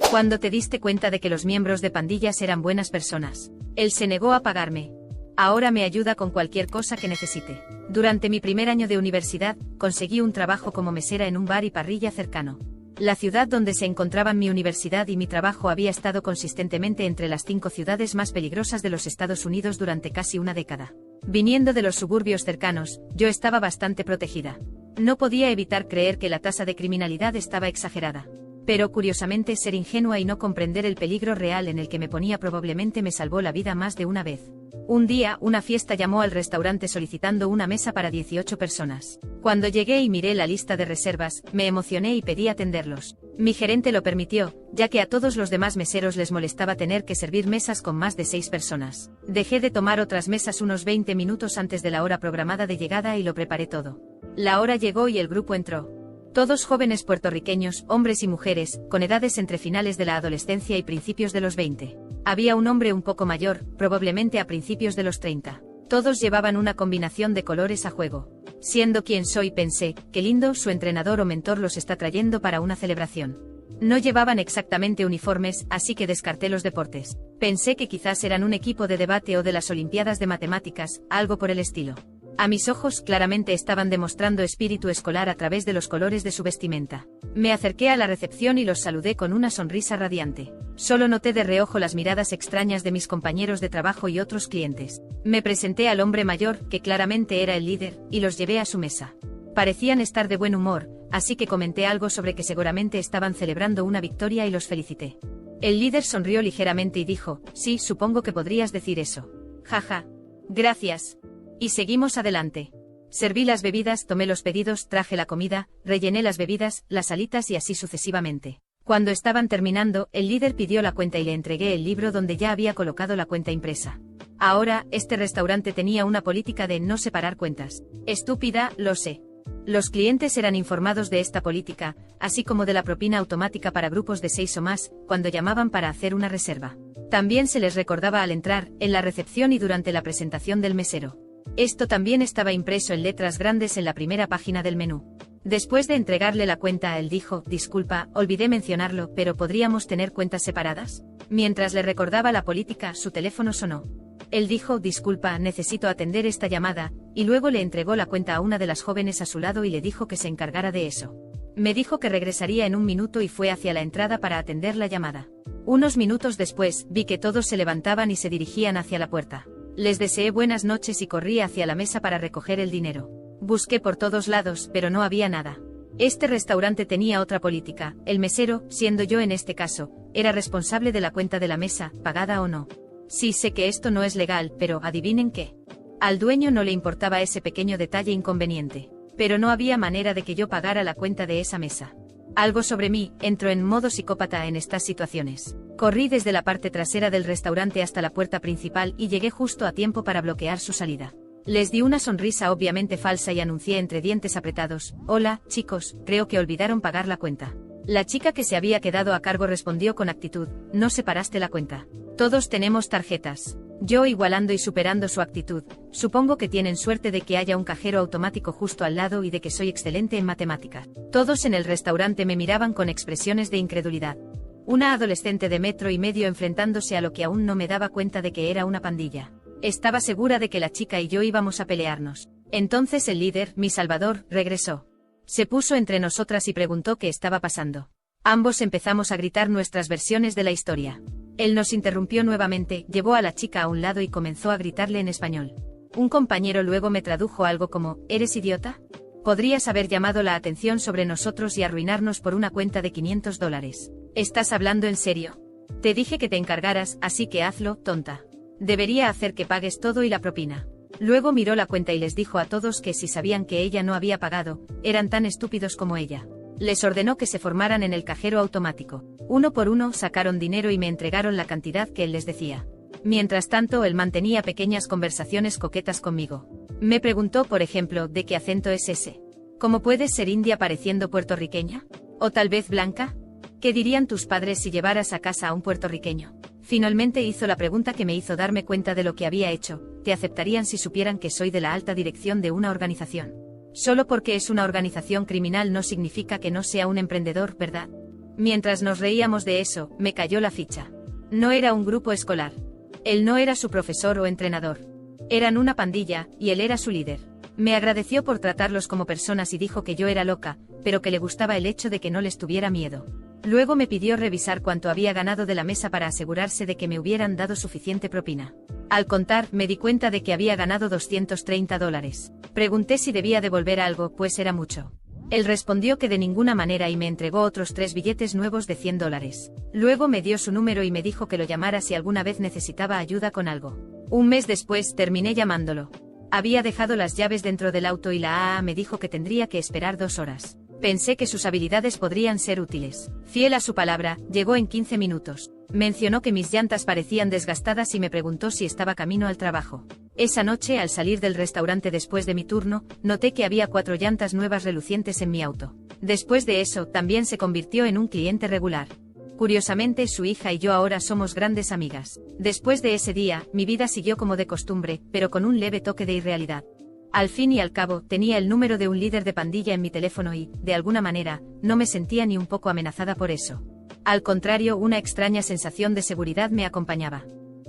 Cuando te diste cuenta de que los miembros de pandillas eran buenas personas. Él se negó a pagarme. Ahora me ayuda con cualquier cosa que necesite. Durante mi primer año de universidad, conseguí un trabajo como mesera en un bar y parrilla cercano. La ciudad donde se encontraban mi universidad y mi trabajo había estado consistentemente entre las 5 ciudades más peligrosas de los Estados Unidos durante casi una década. Viniendo de los suburbios cercanos, yo estaba bastante protegida. No podía evitar creer que la tasa de criminalidad estaba exagerada. Pero curiosamente ser ingenua y no comprender el peligro real en el que me ponía probablemente me salvó la vida más de una vez. Un día, una fiesta llamó al restaurante solicitando una mesa para 18 personas. Cuando llegué y miré la lista de reservas, me emocioné y pedí atenderlos. Mi gerente lo permitió, ya que a todos los demás meseros les molestaba tener que servir mesas con más de 6 personas. Dejé de tomar otras mesas unos 20 minutos antes de la hora programada de llegada y lo preparé todo. La hora llegó y el grupo entró. Todos jóvenes puertorriqueños, hombres y mujeres, con edades entre finales de la adolescencia y principios de los 20. Había un hombre un poco mayor, probablemente a principios de los 30. Todos llevaban una combinación de colores a juego. Siendo quien soy, pensé, qué lindo, su entrenador o mentor los está trayendo para una celebración. No llevaban exactamente uniformes, así que descarté los deportes. Pensé que quizás eran un equipo de debate o de las Olimpiadas de Matemáticas, algo por el estilo. A mis ojos claramente estaban demostrando espíritu escolar a través de los colores de su vestimenta. Me acerqué a la recepción y los saludé con una sonrisa radiante. Solo noté de reojo las miradas extrañas de mis compañeros de trabajo y otros clientes. Me presenté al hombre mayor, que claramente era el líder, y los llevé a su mesa. Parecían estar de buen humor, así que comenté algo sobre que seguramente estaban celebrando una victoria y los felicité. El líder sonrió ligeramente y dijo, sí, supongo que podrías decir eso. Jaja. Gracias. Y seguimos adelante. Serví las bebidas, tomé los pedidos, traje la comida, rellené las bebidas, las alitas y así sucesivamente. Cuando estaban terminando, el líder pidió la cuenta y le entregué el libro donde ya había colocado la cuenta impresa. Ahora, este restaurante tenía una política de no separar cuentas. Estúpida, lo sé. Los clientes eran informados de esta política, así como de la propina automática para grupos de 6 o más, cuando llamaban para hacer una reserva. También se les recordaba al entrar, en la recepción y durante la presentación del mesero. Esto también estaba impreso en letras grandes en la primera página del menú. Después de entregarle la cuenta, él dijo, disculpa, olvidé mencionarlo, pero ¿podríamos tener cuentas separadas? Mientras le recordaba la política, su teléfono sonó. Él dijo, disculpa, necesito atender esta llamada, y luego le entregó la cuenta a una de las jóvenes a su lado y le dijo que se encargara de eso. Me dijo que regresaría en un minuto y fue hacia la entrada para atender la llamada. Unos minutos después, vi que todos se levantaban y se dirigían hacia la puerta. Les deseé buenas noches y corrí hacia la mesa para recoger el dinero. Busqué por todos lados, pero no había nada. Este restaurante tenía otra política. El mesero, siendo yo en este caso, era responsable de la cuenta de la mesa, pagada o no. Sí, sé que esto no es legal, pero ¿adivinen qué? Al dueño no le importaba ese pequeño detalle inconveniente. Pero no había manera de que yo pagara la cuenta de esa mesa. Algo sobre mí, entró en modo psicópata en estas situaciones. Corrí desde la parte trasera del restaurante hasta la puerta principal y llegué justo a tiempo para bloquear su salida. Les di una sonrisa obviamente falsa y anuncié entre dientes apretados, hola, chicos, creo que olvidaron pagar la cuenta. La chica que se había quedado a cargo respondió con actitud, no separaste la cuenta. Todos tenemos tarjetas. Yo igualando y superando su actitud, supongo que tienen suerte de que haya un cajero automático justo al lado y de que soy excelente en matemáticas. Todos en el restaurante me miraban con expresiones de incredulidad. Una adolescente de 1,5 metros enfrentándose a lo que aún no me daba cuenta de que era una pandilla. Estaba segura de que la chica y yo íbamos a pelearnos. Entonces el líder, mi salvador, regresó. Se puso entre nosotras y preguntó qué estaba pasando. Ambos empezamos a gritar nuestras versiones de la historia. Él nos interrumpió nuevamente, llevó a la chica a un lado y comenzó a gritarle en español. Un compañero luego me tradujo algo como, ¿eres idiota? Podrías haber llamado la atención sobre nosotros y arruinarnos por una cuenta de $500. ¿Estás hablando en serio? Te dije que te encargaras, así que hazlo, tonta. Debería hacer que pagues todo y la propina. Luego miró la cuenta y les dijo a todos que si sabían que ella no había pagado, eran tan estúpidos como ella. Les ordenó que se formaran en el cajero automático. Uno por uno sacaron dinero y me entregaron la cantidad que él les decía. Mientras tanto, él mantenía pequeñas conversaciones coquetas conmigo. Me preguntó, por ejemplo, ¿de qué acento es ese? ¿Cómo puedes ser india pareciendo puertorriqueña? ¿O tal vez blanca? ¿Qué dirían tus padres si llevaras a casa a un puertorriqueño? Finalmente hizo la pregunta que me hizo darme cuenta de lo que había hecho. ¿Te aceptarían si supieran que soy de la alta dirección de una organización? Solo porque es una organización criminal no significa que no sea un emprendedor, ¿verdad? Mientras nos reíamos de eso, me cayó la ficha. No era un grupo escolar. Él no era su profesor o entrenador. Eran una pandilla, y él era su líder. Me agradeció por tratarlos como personas y dijo que yo era loca, pero que le gustaba el hecho de que no les tuviera miedo. Luego me pidió revisar cuánto había ganado de la mesa para asegurarse de que me hubieran dado suficiente propina. Al contar, me di cuenta de que había ganado $230. Pregunté si debía devolver algo, pues era mucho. Él respondió que de ninguna manera y me entregó otros 3 billetes nuevos de $100. Luego me dio su número y me dijo que lo llamara si alguna vez necesitaba ayuda con algo. Un mes después terminé llamándolo. Había dejado las llaves dentro del auto y la AA me dijo que tendría que esperar 2 horas. Pensé que sus habilidades podrían ser útiles. Fiel a su palabra, llegó en 15 minutos. Mencionó que mis llantas parecían desgastadas y me preguntó si estaba camino al trabajo. Esa noche, al salir del restaurante después de mi turno, noté que había 4 llantas nuevas relucientes en mi auto. Después de eso, también se convirtió en un cliente regular. Curiosamente, su hija y yo ahora somos grandes amigas. Después de ese día, mi vida siguió como de costumbre, pero con un leve toque de irrealidad. Al fin y al cabo, tenía el número de un líder de pandilla en mi teléfono y, de alguna manera, no me sentía ni un poco amenazada por eso. Al contrario, una extraña sensación de seguridad me acompañaba.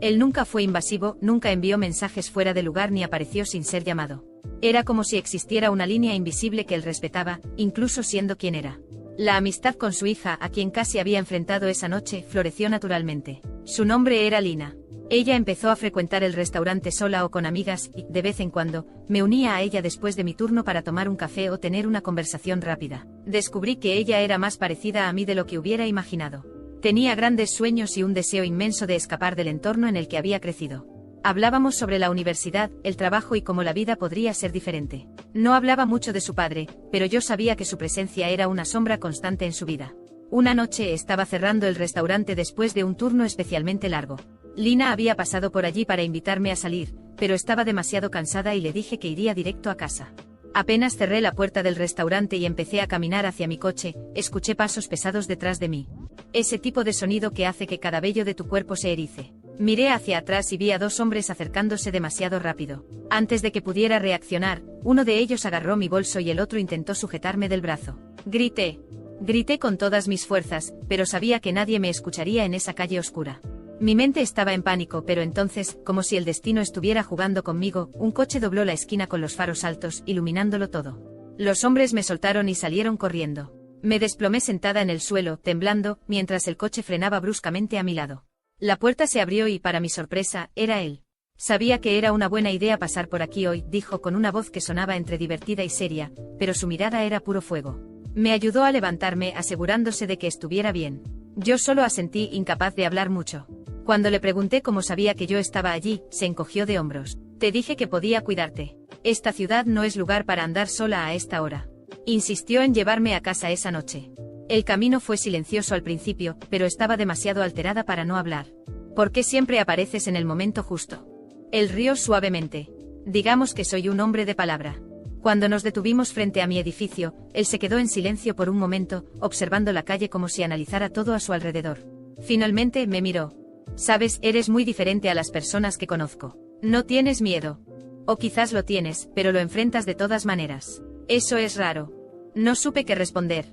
Él nunca fue invasivo, nunca envió mensajes fuera de lugar ni apareció sin ser llamado. Era como si existiera una línea invisible que él respetaba, incluso siendo quien era. La amistad con su hija, a quien casi había enfrentado esa noche, floreció naturalmente. Su nombre era Lina. Ella empezó a frecuentar el restaurante sola o con amigas y, de vez en cuando, me unía a ella después de mi turno para tomar un café o tener una conversación rápida. Descubrí que ella era más parecida a mí de lo que hubiera imaginado. Tenía grandes sueños y un deseo inmenso de escapar del entorno en el que había crecido. Hablábamos sobre la universidad, el trabajo y cómo la vida podría ser diferente. No hablaba mucho de su padre, pero yo sabía que su presencia era una sombra constante en su vida. Una noche estaba cerrando el restaurante después de un turno especialmente largo. Lina había pasado por allí para invitarme a salir, pero estaba demasiado cansada y le dije que iría directo a casa. Apenas cerré la puerta del restaurante y empecé a caminar hacia mi coche, escuché pasos pesados detrás de mí. Ese tipo de sonido que hace que cada vello de tu cuerpo se erice. Miré hacia atrás y vi a 2 hombres acercándose demasiado rápido. Antes de que pudiera reaccionar, uno de ellos agarró mi bolso y el otro intentó sujetarme del brazo. Grité con todas mis fuerzas, pero sabía que nadie me escucharía en esa calle oscura. Mi mente estaba en pánico, pero entonces, como si el destino estuviera jugando conmigo, un coche dobló la esquina con los faros altos, iluminándolo todo. Los hombres me soltaron y salieron corriendo. Me desplomé sentada en el suelo, temblando, mientras el coche frenaba bruscamente a mi lado. La puerta se abrió y, para mi sorpresa, era él. Sabía que era una buena idea pasar por aquí hoy, dijo con una voz que sonaba entre divertida y seria, pero su mirada era puro fuego. Me ayudó a levantarme, asegurándose de que estuviera bien. Yo solo asentí, incapaz de hablar mucho. Cuando le pregunté cómo sabía que yo estaba allí, se encogió de hombros. Te dije que podía cuidarte. Esta ciudad no es lugar para andar sola a esta hora. Insistió en llevarme a casa esa noche. El camino fue silencioso al principio, pero estaba demasiado alterada para no hablar. ¿Por qué siempre apareces en el momento justo? Él rió suavemente. Digamos que soy un hombre de palabra. Cuando nos detuvimos frente a mi edificio, él se quedó en silencio por un momento, observando la calle como si analizara todo a su alrededor. Finalmente me miró. Sabes, eres muy diferente a las personas que conozco. No tienes miedo. O quizás lo tienes, pero lo enfrentas de todas maneras. Eso es raro. No supe qué responder.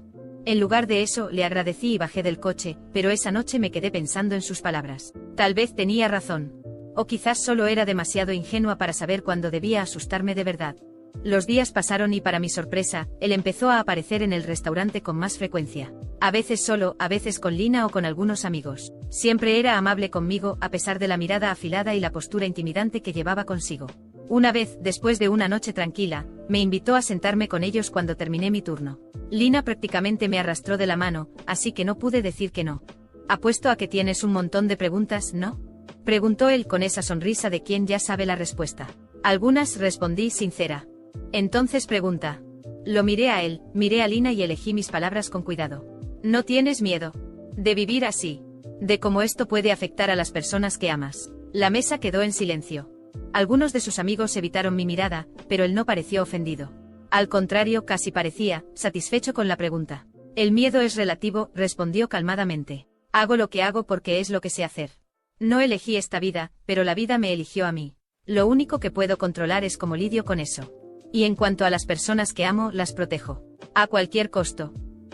En lugar de eso, le agradecí y bajé del coche, pero esa noche me quedé pensando en sus palabras. Tal vez tenía razón. O quizás solo era demasiado ingenua para saber cuándo debía asustarme de verdad. Los días pasaron y, para mi sorpresa, él empezó a aparecer en el restaurante con más frecuencia. A veces solo, a veces con Lina o con algunos amigos. Siempre era amable conmigo, a pesar de la mirada afilada y la postura intimidante que llevaba consigo. Una vez, después de una noche tranquila, me invitó a sentarme con ellos cuando terminé mi turno. Lina prácticamente me arrastró de la mano, así que no pude decir que no. Apuesto a que tienes un montón de preguntas, ¿no? Preguntó él con esa sonrisa de quien ya sabe la respuesta. Algunas, respondí sincera. Entonces pregunta. Lo miré a él, miré a Lina y elegí mis palabras con cuidado. ¿No tienes miedo de vivir así? ¿De cómo esto puede afectar a las personas que amas? La mesa quedó en silencio. Algunos de sus amigos evitaron mi mirada, pero él no pareció ofendido. Al contrario, casi parecía satisfecho con la pregunta. El miedo es relativo, respondió calmadamente. Hago lo que hago porque es lo que sé hacer. No elegí esta vida, pero la vida me eligió a mí. Lo único que puedo controlar es cómo lidio con eso. Y en cuanto a las personas que amo, las protejo. A cualquier costo.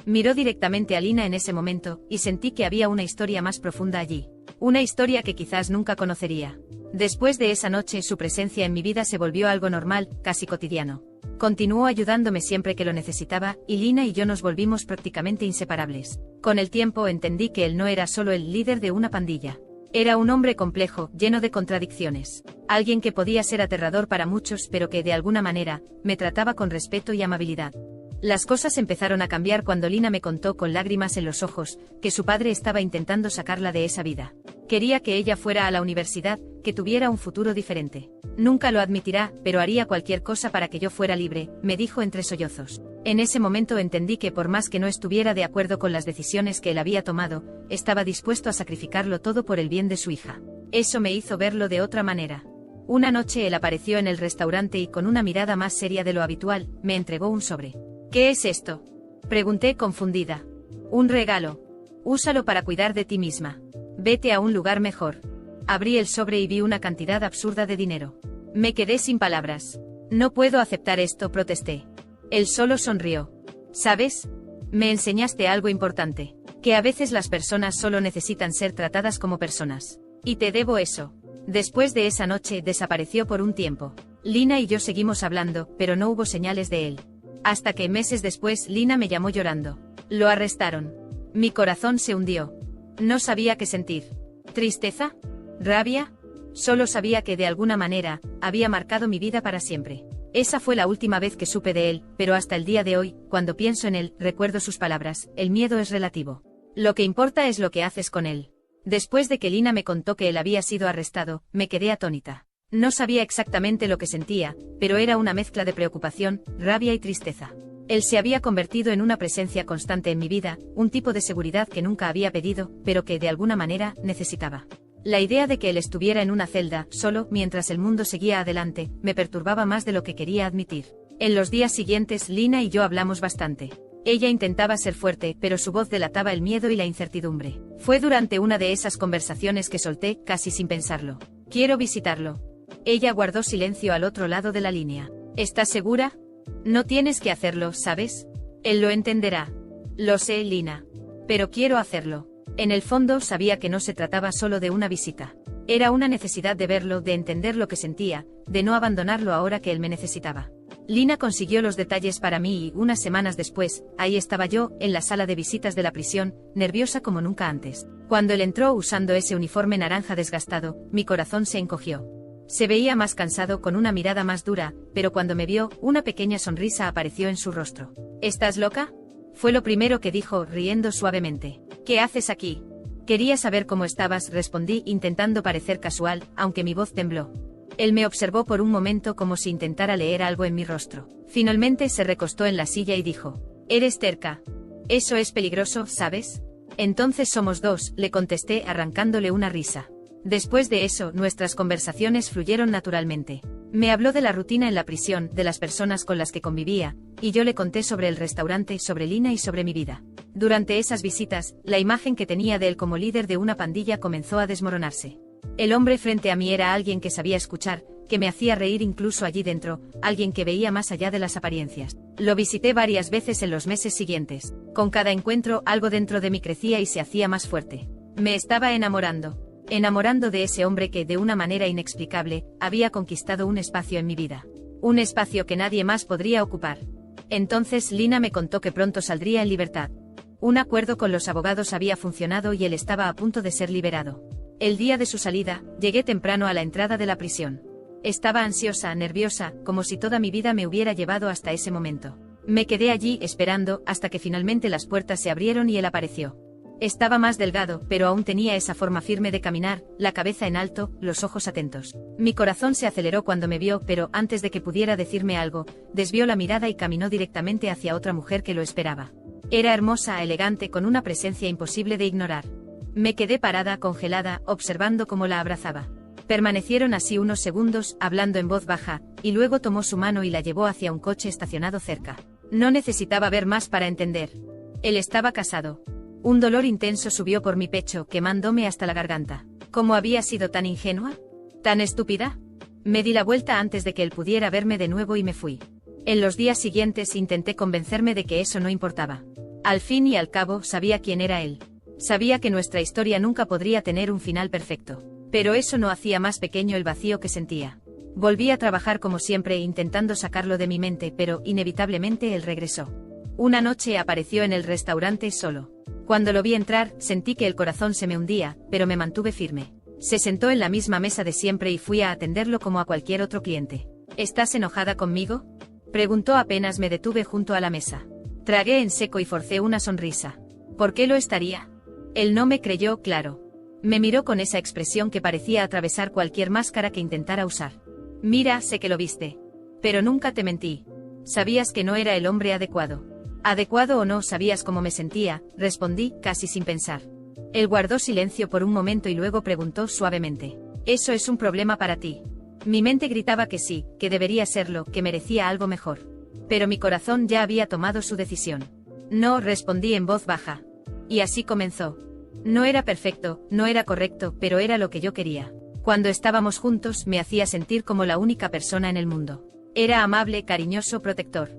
Miró directamente a Lina en ese momento, y sentí que había una historia más profunda allí. Una historia que quizás nunca conocería. Después de esa noche, su presencia en mi vida se volvió algo normal, casi cotidiano. Continuó ayudándome siempre que lo necesitaba, y Lina y yo nos volvimos prácticamente inseparables. Con el tiempo entendí que él no era solo el líder de una pandilla. Era un hombre complejo, lleno de contradicciones. Alguien que podía ser aterrador para muchos, pero que de alguna manera me trataba con respeto y amabilidad. Las cosas empezaron a cambiar cuando Lina me contó con lágrimas en los ojos que su padre estaba intentando sacarla de esa vida. Quería que ella fuera a la universidad, que tuviera un futuro diferente. Nunca lo admitirá, pero haría cualquier cosa para que yo fuera libre, me dijo entre sollozos. En ese momento entendí que por más que no estuviera de acuerdo con las decisiones que él había tomado, estaba dispuesto a sacrificarlo todo por el bien de su hija. Eso me hizo verlo de otra manera. Una noche él apareció en el restaurante y con una mirada más seria de lo habitual, me entregó un sobre. ¿Qué es esto?, pregunté confundida. Un regalo. Úsalo para cuidar de ti misma. Vete a un lugar mejor. Abrí el sobre y vi una cantidad absurda de dinero. Me quedé sin palabras. No puedo aceptar esto, protesté. Él solo sonrió. ¿Sabes? Me enseñaste algo importante. Que a veces las personas solo necesitan ser tratadas como personas. Y te debo eso. Después de esa noche desapareció por un tiempo. Lina y yo seguimos hablando, pero no hubo señales de él. Hasta que meses después Lina me llamó llorando. Lo arrestaron. Mi corazón se hundió. No sabía qué sentir. ¿Tristeza? ¿Rabia? Solo sabía que de alguna manera había marcado mi vida para siempre. Esa fue la última vez que supe de él, pero hasta el día de hoy, cuando pienso en él, recuerdo sus palabras: el miedo es relativo. Lo que importa es lo que haces con él. Después de que Lina me contó que él había sido arrestado, me quedé atónita. No sabía exactamente lo que sentía, pero era una mezcla de preocupación, rabia y tristeza. Él se había convertido en una presencia constante en mi vida, un tipo de seguridad que nunca había pedido, pero que de alguna manera necesitaba. La idea de que él estuviera en una celda, solo, mientras el mundo seguía adelante, me perturbaba más de lo que quería admitir. En los días siguientes, Lina y yo hablamos bastante. Ella intentaba ser fuerte, pero su voz delataba el miedo y la incertidumbre. Fue durante una de esas conversaciones que solté, casi sin pensarlo: quiero visitarlo. Ella guardó silencio al otro lado de la línea. ¿Estás segura? No tienes que hacerlo, ¿sabes? Él lo entenderá. Lo sé, Lina. Pero quiero hacerlo. En el fondo sabía que no se trataba solo de una visita. Era una necesidad de verlo, de entender lo que sentía, de no abandonarlo ahora que él me necesitaba. Lina consiguió los detalles para mí y, unas semanas después, ahí estaba yo, en la sala de visitas de la prisión, nerviosa como nunca antes. Cuando él entró usando ese uniforme naranja desgastado, mi corazón se encogió. Se veía más cansado, con una mirada más dura, pero cuando me vio, una pequeña sonrisa apareció en su rostro. ¿Estás loca?, fue lo primero que dijo, riendo suavemente. ¿Qué haces aquí? Quería saber cómo estabas, respondí, intentando parecer casual, aunque mi voz tembló. Él me observó por un momento como si intentara leer algo en mi rostro. Finalmente se recostó en la silla y dijo: «Eres terca. Eso es peligroso, ¿sabes? Entonces somos dos», le contesté, arrancándole una risa. Después de eso, nuestras conversaciones fluyeron naturalmente. Me habló de la rutina en la prisión, de las personas con las que convivía, y yo le conté sobre el restaurante, sobre Lina y sobre mi vida. Durante esas visitas, la imagen que tenía de él como líder de una pandilla comenzó a desmoronarse. El hombre frente a mí era alguien que sabía escuchar, que me hacía reír incluso allí dentro, alguien que veía más allá de las apariencias. Lo visité varias veces en los meses siguientes. Con cada encuentro, algo dentro de mí crecía y se hacía más fuerte. Me estaba enamorando de ese hombre que, de una manera inexplicable, había conquistado un espacio en mi vida. Un espacio que nadie más podría ocupar. Entonces Lina me contó que pronto saldría en libertad. Un acuerdo con los abogados había funcionado y él estaba a punto de ser liberado. El día de su salida, llegué temprano a la entrada de la prisión. Estaba ansiosa, nerviosa, como si toda mi vida me hubiera llevado hasta ese momento. Me quedé allí esperando hasta que finalmente las puertas se abrieron y él apareció. Estaba más delgado, pero aún tenía esa forma firme de caminar, la cabeza en alto, los ojos atentos. Mi corazón se aceleró cuando me vio, pero antes de que pudiera decirme algo, desvió la mirada y caminó directamente hacia otra mujer que lo esperaba. Era hermosa, elegante, con una presencia imposible de ignorar. Me quedé parada, congelada, observando cómo la abrazaba. Permanecieron así unos segundos, hablando en voz baja, y luego tomó su mano y la llevó hacia un coche estacionado cerca. No necesitaba ver más para entender. Él estaba casado. Un dolor intenso subió por mi pecho, quemándome hasta la garganta. ¿Cómo había sido tan ingenua? ¿Tan estúpida? Me di la vuelta antes de que él pudiera verme de nuevo y me fui. En los días siguientes intenté convencerme de que eso no importaba. Al fin y al cabo, sabía quién era él. Sabía que nuestra historia nunca podría tener un final perfecto. Pero eso no hacía más pequeño el vacío que sentía. Volví a trabajar como siempre intentando sacarlo de mi mente, pero inevitablemente él regresó. Una noche apareció en el restaurante solo. Cuando lo vi entrar, sentí que el corazón se me hundía, pero me mantuve firme. Se sentó en la misma mesa de siempre y fui a atenderlo como a cualquier otro cliente. ¿Estás enojada conmigo?, preguntó apenas me detuve junto a la mesa. Tragué en seco y forcé una sonrisa. ¿Por qué lo estaría? Él no me creyó, claro. Me miró con esa expresión que parecía atravesar cualquier máscara que intentara usar. Mira, sé que lo viste. Pero nunca te mentí. Sabías que no era el hombre adecuado. Adecuado o no, sabías cómo me sentía, respondí, casi sin pensar. Él guardó silencio por un momento y luego preguntó suavemente. ¿Eso es un problema para ti? Mi mente gritaba que sí, que debería serlo, que merecía algo mejor. Pero mi corazón ya había tomado su decisión. No, respondí en voz baja. Y así comenzó. No era perfecto, no era correcto, pero era lo que yo quería. Cuando estábamos juntos, me hacía sentir como la única persona en el mundo. Era amable, cariñoso, protector.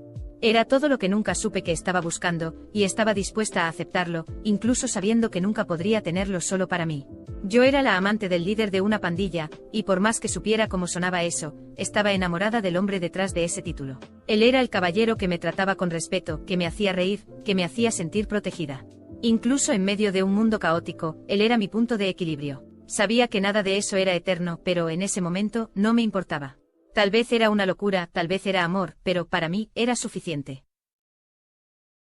Era todo lo que nunca supe que estaba buscando, y estaba dispuesta a aceptarlo, incluso sabiendo que nunca podría tenerlo solo para mí. Yo era la amante del líder de una pandilla, y por más que supiera cómo sonaba eso, estaba enamorada del hombre detrás de ese título. Él era el caballero que me trataba con respeto, que me hacía reír, que me hacía sentir protegida. Incluso en medio de un mundo caótico, él era mi punto de equilibrio. Sabía que nada de eso era eterno, pero en ese momento no me importaba. Tal vez era una locura, tal vez era amor, pero para mí era suficiente.